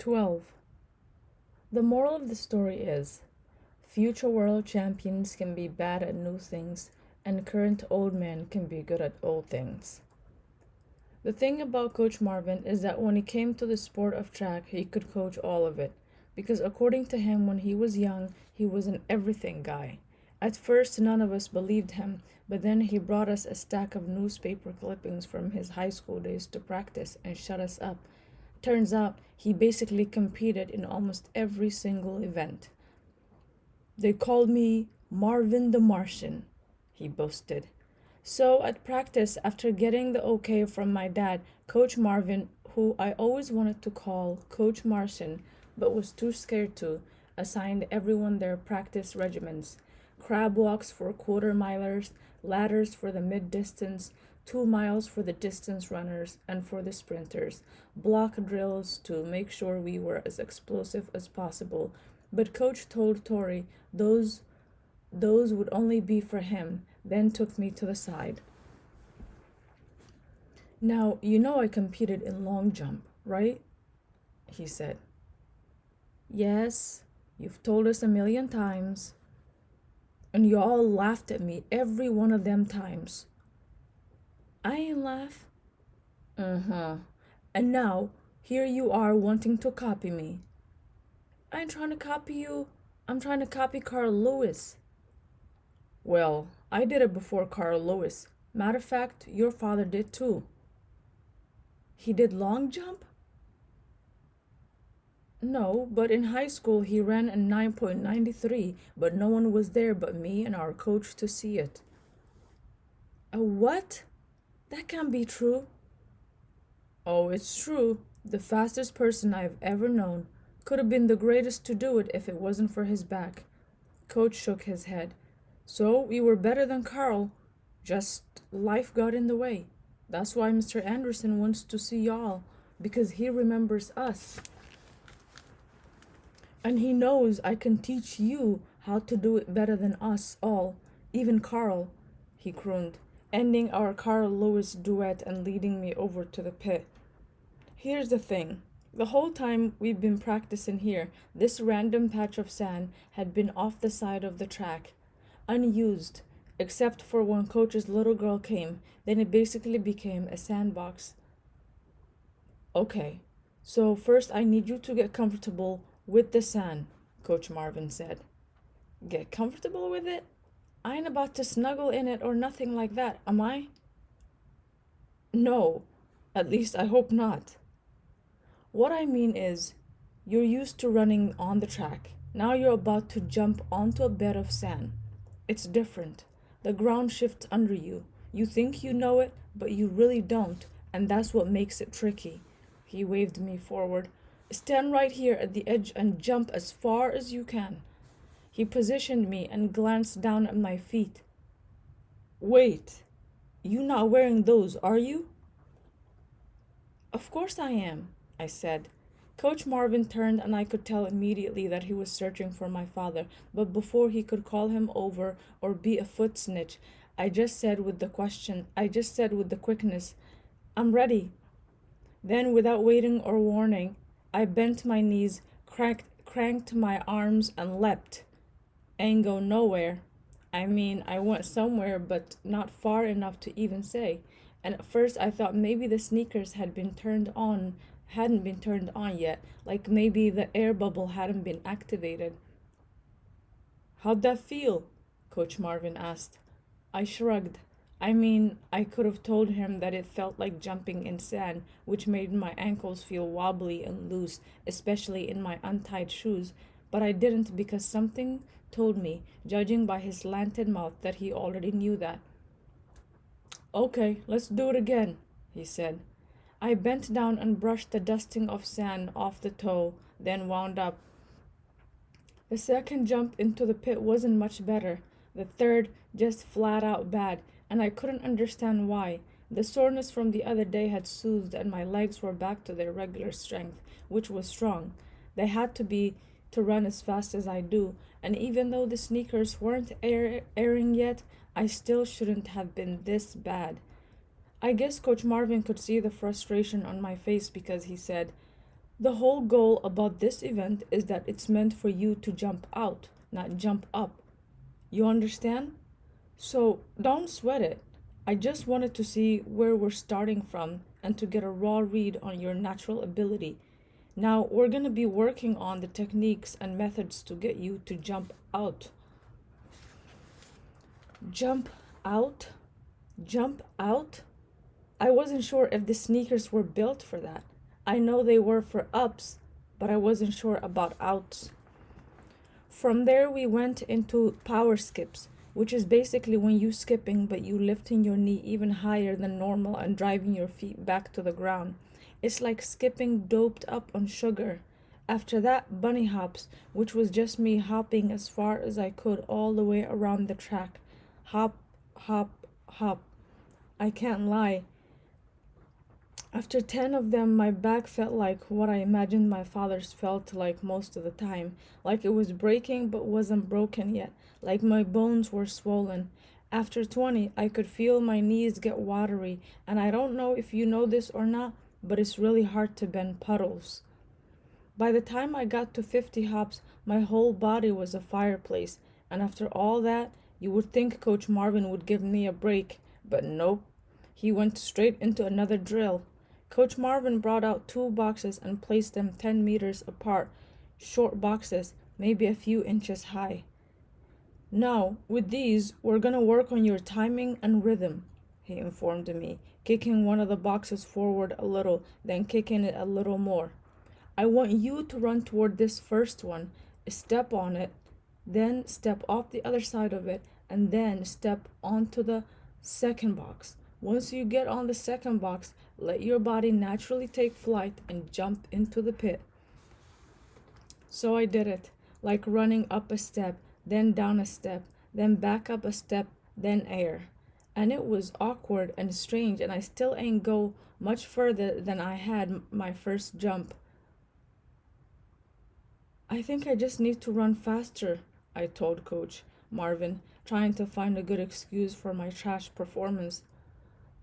12. The moral of the story is future world champions can be bad at new things, and current old men can be good at old things. The thing about Coach Marvin is that when he came to the sport of track, he could coach all of it. Because according to him, when he was young, he was an everything guy. At first, none of us believed him, but then he brought us a stack of newspaper clippings from his high school days to practice and shut us up. Turns out, he basically competed in almost every single event. They called me Marvin the Martian, he boasted. So at practice, after getting the okay from my dad, Coach Marvin, who I always wanted to call Coach Martian but was too scared to, assigned everyone their practice regimens: crab walks for quarter milers, ladders for the mid distance, 2 miles for the distance runners and for the sprinters, block drills to make sure we were as explosive as possible. But Coach told Tori those would only be for him, then took me to the side. Now, you know I competed in long jump, right? He said. Yes, you've told us a million times. And you all laughed at me every one of them times. I ain't laugh. Uh-huh. And now, here you are wanting to copy me. I ain't trying to copy you. I'm trying to copy Carl Lewis. Well, I did it before Carl Lewis. Matter of fact, your father did too. He did long jump? No, but in high school he ran a 9.93, but no one was there but me and our coach to see it. A what? That can't be true. Oh, it's true. The fastest person I've ever known. Could have been the greatest to do it if it wasn't for his back. Coach shook his head. So we were better than Carl. Just life got in the way. That's why Mr. Anderson wants to see y'all, because he remembers us. And he knows I can teach you how to do it better than us all, even Carl, he crooned, ending our Carl Lewis duet and leading me over to the pit. Here's the thing. The whole time we've been practicing here, this random patch of sand had been off the side of the track, unused, except for when Coach's little girl came. Then it basically became a sandbox. Okay, so first I need you to get comfortable with the sand, Coach Marvin said. Get comfortable with it? I ain't about to snuggle in it or nothing like that, am I? No, at least I hope not. What I mean is, you're used to running on the track. Now you're about to jump onto a bed of sand. It's different. The ground shifts under you. You think you know it, but you really don't, and that's what makes it tricky. He waved me forward. Stand right here at the edge and jump as far as you can. He positioned me and glanced down at my feet. Wait, you not wearing those, are you? Of course I am, I said. Coach Marvin turned and I could tell immediately that he was searching for my father, but before he could call him over or be a foot snitch, I just said with the quickness, I'm ready. Then, without waiting or warning, I bent my knees, cranked my arms, and leapt. Ain't go nowhere. I mean, I went somewhere, but not far enough to even say. And at first I thought maybe the sneakers hadn't been turned on yet, like maybe the air bubble hadn't been activated. How'd that feel? Coach Marvin asked. I shrugged. I mean, I could have told him that it felt like jumping in sand, which made my ankles feel wobbly and loose, especially in my untied shoes, but I didn't because something told me, judging by his slanted mouth, that he already knew that. Okay, let's do it again, he said. I bent down and brushed the dusting of sand off the toe, then wound up. The second jump into the pit wasn't much better. The third just flat out bad, and I couldn't understand why. The soreness from the other day had soothed, and my legs were back to their regular strength, which was strong. They had to be to run as fast as I do, and even though the sneakers weren't airing yet, I still shouldn't have been this bad. I guess Coach Marvin could see the frustration on my face because he said, The whole goal about this event is that it's meant for you to jump out, not jump up. You understand? So don't sweat it. I just wanted to see where we're starting from and to get a raw read on your natural ability. Now we're going to be working on the techniques and methods to get you to jump out. Jump out? Jump out? I wasn't sure if the sneakers were built for that. I know they were for ups, but I wasn't sure about outs. From there, we went into power skips, which is basically when you skipping but you lifting your knee even higher than normal and driving your feet back to the ground. It's like skipping doped up on sugar. After that, bunny hops, which was just me hopping as far as I could all the way around the track. Hop, hop, hop. I can't lie. After 10 of them, my back felt like what I imagined my father's felt like most of the time, like it was breaking but wasn't broken yet, like my bones were swollen. After 20, I could feel my knees get watery, and I don't know if you know this or not, but it's really hard to bend puddles. By the time I got to 50 hops, my whole body was a fireplace, and after all that, you would think Coach Marvin would give me a break, but nope. He went straight into another drill. Coach Marvin brought out two boxes and placed them 10 meters apart, short boxes, maybe a few inches high. Now, with these, we're gonna work on your timing and rhythm, he informed me, kicking one of the boxes forward a little, then kicking it a little more. I want you to run toward this first one, step on it, then step off the other side of it, and then step onto the second box. Once you get on the second box, let your body naturally take flight and jump into the pit. So I did it, like running up a step, then down a step, then back up a step, then air. And it was awkward and strange, and I still ain't go much further than I had my first jump. I think I just need to run faster, I told Coach Marvin, trying to find a good excuse for my trash performance.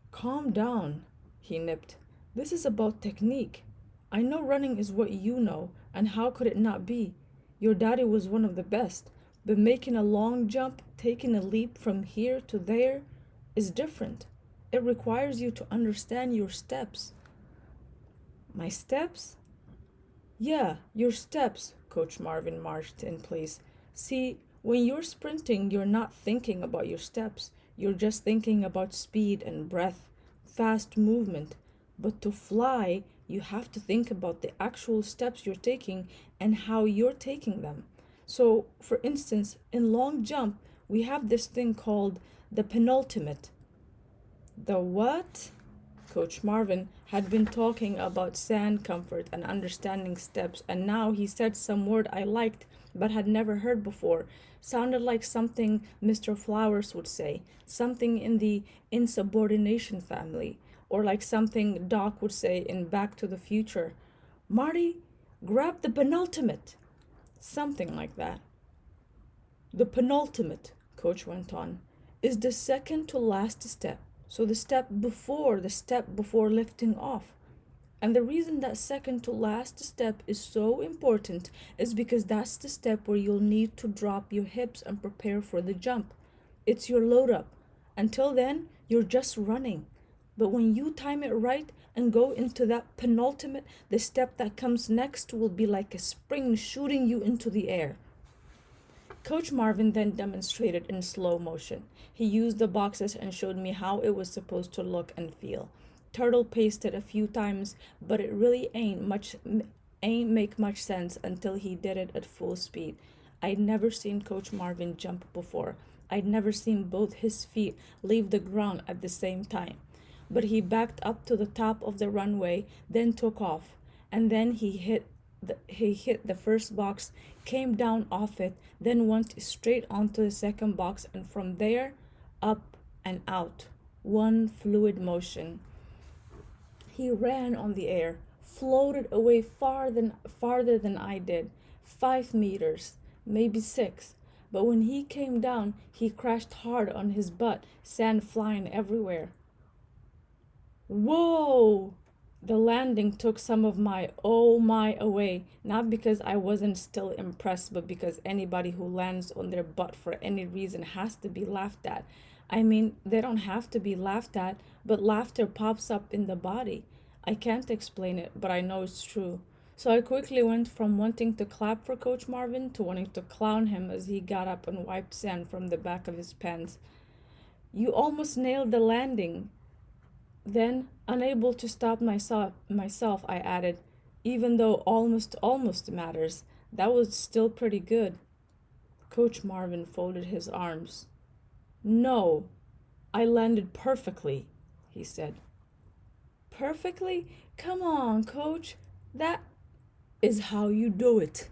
Calm down, he nipped. This is about technique. I know running is what you know, and how could it not be? Your daddy was one of the best, but making a long jump, taking a leap from here to there, is different. It requires you to understand your steps. My steps? Yeah, your steps, Coach Marvin marched in place. See, when you're sprinting, you're not thinking about your steps. You're just thinking about speed and breath, fast movement. But to fly, you have to think about the actual steps you're taking and how you're taking them. So, for instance, in long jump, we have this thing called the penultimate. The what? Coach Marvin had been talking about sand comfort and understanding steps, and now he said some word I liked but had never heard before. Sounded like something Mr. Flowers would say, something in the insubordination family, or like something Doc would say in Back to the Future. Marty, grab the penultimate. Something like that. The penultimate, Coach went on, is the second to last step. So the step before lifting off. And the reason that second to last step is so important is because that's the step where you'll need to drop your hips and prepare for the jump. It's your load up. Until then, you're just running. But when you time it right and go into that penultimate, the step that comes next will be like a spring shooting you into the air. Coach Marvin then demonstrated in slow motion. He used the boxes and showed me how it was supposed to look and feel. Turtle paced it a few times, but it really ain't make much sense until he did it at full speed. I'd never seen Coach Marvin jump before. I'd never seen both his feet leave the ground at the same time. But he backed up to the top of the runway, then took off, and then he hit the first box, came down off it, then went straight onto the second box, and from there, up and out. One fluid motion. He ran on the air, floated away farther than I did, 5 meters, maybe 6. But when he came down, he crashed hard on his butt, sand flying everywhere. Whoa! The landing took some of my oh my away, not because I wasn't still impressed, but because anybody who lands on their butt for any reason has to be laughed at. I mean, they don't have to be laughed at, but laughter pops up in the body. I can't explain it, but I know it's true. So I quickly went from wanting to clap for Coach Marvin to wanting to clown him as he got up and wiped sand from the back of his pants. You almost nailed the landing. Then, unable to stop myself, I added, even though almost matters, that was still pretty good. Coach Marvin folded his arms. No, I landed perfectly, he said. Perfectly? Come on, coach. That is how you do it.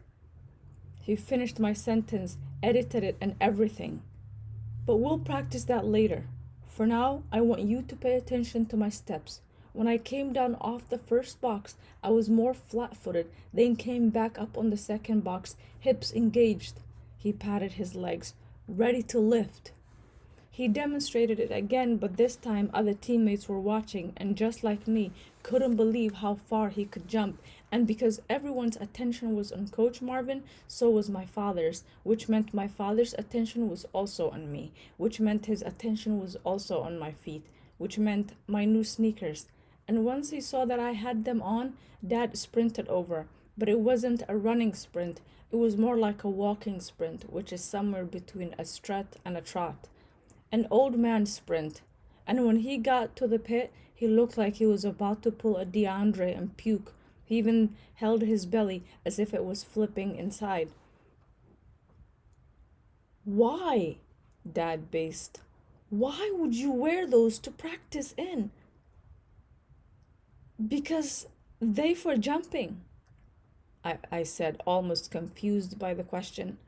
He finished my sentence, edited it, and everything. But we'll practice that later. For now, I want you to pay attention to my steps. When I came down off the first box, I was more flat footed, then came back up on the second box, hips engaged. He patted his legs, ready to lift. He demonstrated it again, but this time other teammates were watching and, just like me, couldn't believe how far he could jump. And because everyone's attention was on Coach Marvin, so was my father's, which meant my father's attention was also on me, which meant his attention was also on my feet, which meant my new sneakers. And once he saw that I had them on, Dad sprinted over. But it wasn't a running sprint, it was more like a walking sprint, which is somewhere between a strut and a trot. An old man sprint, and when he got to the pit, he looked like he was about to pull a DeAndre and puke. He even held his belly as if it was flipping inside. Why? Dad based. Why would you wear those to practice in? Because they for jumping, I said, almost confused by the question.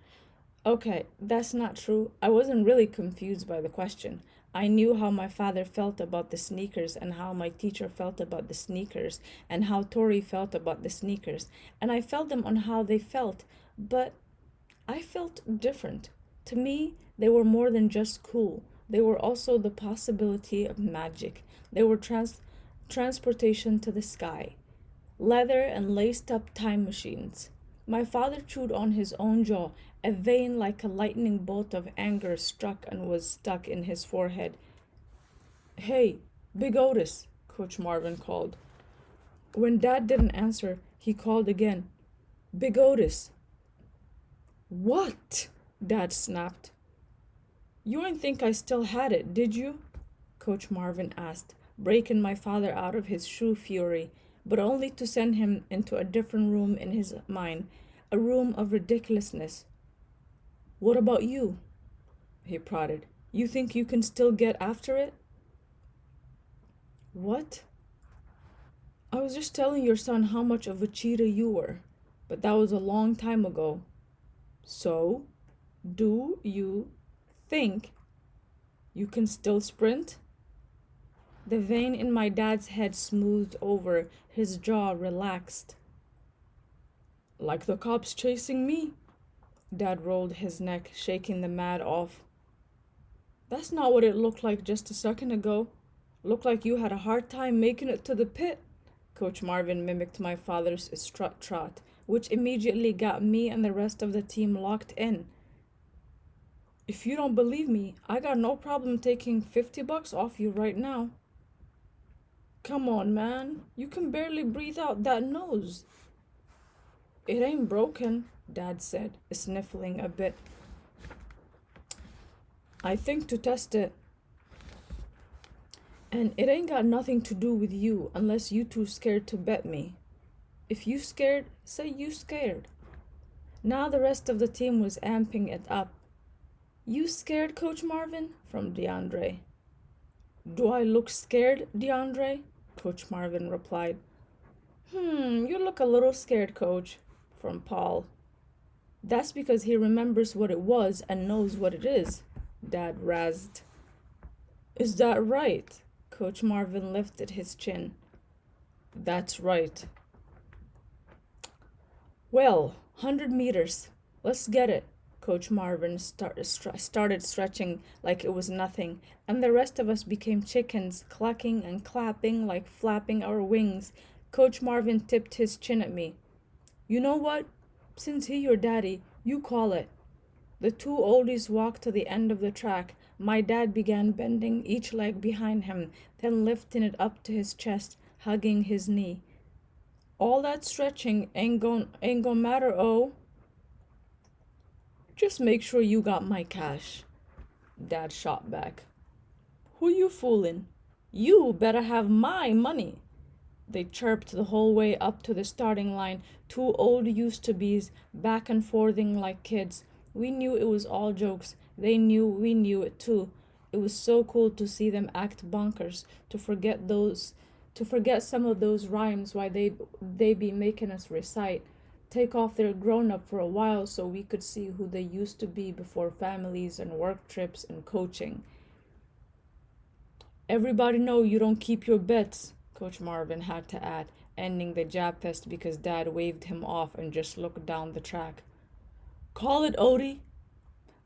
Okay, that's not true. I wasn't really confused by the question. I knew how my father felt about the sneakers and how my teacher felt about the sneakers and how Tori felt about the sneakers. And I felt them on how they felt, but I felt different. To me, they were more than just cool. They were also the possibility of magic. They were transportation to the sky. Leather and laced up time machines. My father chewed on his own jaw. A vein like a lightning bolt of anger struck and was stuck in his forehead. Hey, Big Otis, Coach Marvin called. When Dad didn't answer, he called again. Big Otis. What? Dad snapped. You didn't think I still had it, did you? Coach Marvin asked, breaking my father out of his shoe fury, but only to send him into a different room in his mind, a room of ridiculousness. What about you? He prodded. You think you can still get after it? What? I was just telling your son how much of a cheetah you were, but that was a long time ago. So, do you think you can still sprint? The vein in my dad's head smoothed over, his jaw relaxed. Like the cops chasing me? Dad rolled his neck, shaking the mad off. That's not what it looked like just a second ago. Looked like you had a hard time making it to the pit. Coach Marvin mimicked my father's strut trot, which immediately got me and the rest of the team locked in. If you don't believe me, I got no problem taking $50 off you right now. Come on, man. You can barely breathe out that nose. It ain't broken, Dad said, sniffling a bit. I think to test it. And it ain't got nothing to do with you unless you too scared to bet me. If you scared, say you scared. Now the rest of the team was amping it up. You scared, Coach Marvin? From DeAndre. Do I look scared, DeAndre? Coach Marvin replied. You look a little scared, Coach. From Paul. That's because he remembers what it was and knows what it is, Dad razzed. Is that right? Coach Marvin lifted his chin. That's right. Well, 100 meters. Let's get it, Coach Marvin started stretching like it was nothing, and the rest of us became chickens, clucking and clapping like flapping our wings. Coach Marvin tipped his chin at me. You know what? Since he your daddy, you call it. The two oldies walked to the end of the track. My dad began bending each leg behind him, then lifting it up to his chest, hugging his knee. All that stretching ain't gon' matter, oh. Just make sure you got my cash. Dad shot back. Who you fooling? You better have my money. They chirped the whole way up to the starting line, two old used-to-be's back and forthing like kids. We knew it was all jokes. They knew we knew it too. It was so cool to see them act bonkers, to forget some of those rhymes why they be making us recite. Take off their grown up for a while so we could see who they used to be before families and work trips and coaching. Everybody know you don't keep your bets, Coach Marvin had to add, ending the jab fest because Dad waved him off and just looked down the track. Call it, Odie.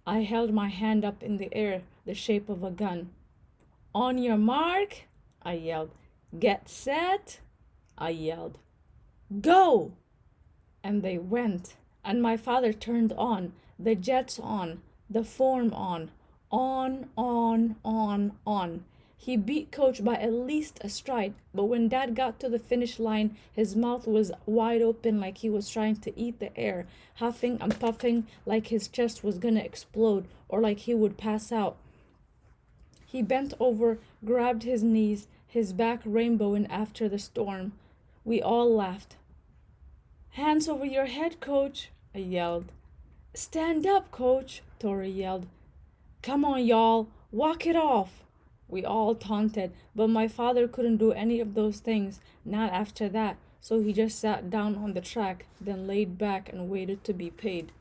I held my hand up in the air, the shape of a gun. On your mark, I yelled. Get set, I yelled. Go! And they went, and my father turned on, the jets on, the form on. He beat Coach by at least a stride, but when Dad got to the finish line, his mouth was wide open like he was trying to eat the air, huffing and puffing like his chest was gonna explode or like he would pass out. He bent over, grabbed his knees, his back rainbowing after the storm. We all laughed. Hands over your head, Coach, I yelled. Stand up, Coach, Tori yelled. Come on, y'all, walk it off. We all taunted, but my father couldn't do any of those things, not after that, so he just sat down on the track, then laid back and waited to be paid.